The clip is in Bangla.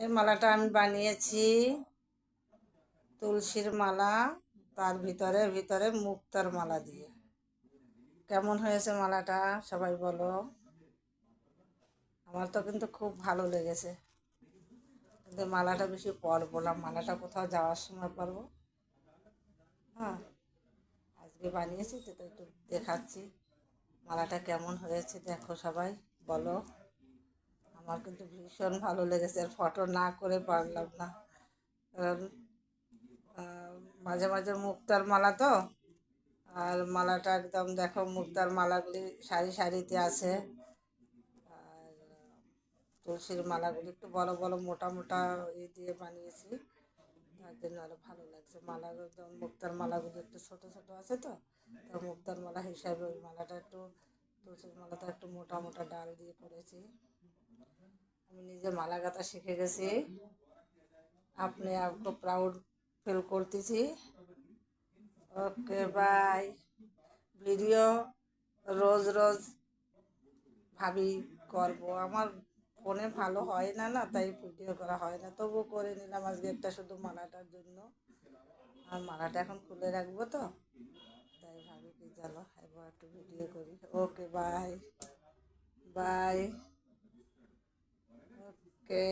এই মালাটা আমি বানিয়েছি তুলসীর মালা, তার ভিতরে ভিতরে মুক্তার মালা দিয়ে। কেমন হয়েছে মালাটা সবাই বলো। আমার তো কিন্তু খুব ভালো লেগেছে, কিন্তু মালাটা বেশি পরবো না, মালাটা কোথাও যাওয়ার সময় পরবো। হ্যাঁ, আজকে বানিয়েছি তো একটু দেখাচ্ছি মালাটা কেমন হয়েছে, দেখো সবাই বলো। আমার কিন্তু ভীষণ ভালো লেগেছে, আর ফটো না করে পারলাম না, কারণ মাঝে মাঝে মুক্তার মালা তো, আর মালাটা একদম দেখো মুক্তার মালাগুলি সারি সারিতে আছে, আর তুলসীর মালাগুলি একটু বড় বড় মোটা মোটা দিয়ে বানিয়েছি, তার জন্য আরো ভালো লাগছে। মালা একদম মুক্তার মালাগুলি একটু ছোট ছোট আছে তো, তো মুক্তার মালা হিসাবে ওই মালাটা একটু, তুলসীর মালাটা একটু মোটা মোটা ডাল দিয়ে করেছি। আমি নিজে মালা গাঁথা শিখে গেছি, আপনি आपको प्राउड ফিল করতেছি। Okay bye. ভিডিও রোজ রোজ ভাবি করব, আমার ফোনে ভালো হয় না, না তাই ভিডিও করা হয় না, তবু করে নিলাম আজকে একটা শুধু মালাটার জন্য। আর মালাটা এখন খুলে রাখবো তো, তাই ভাবি কি চলো একবার একটু ভিডিও করি। Okay bye bye. ওকে।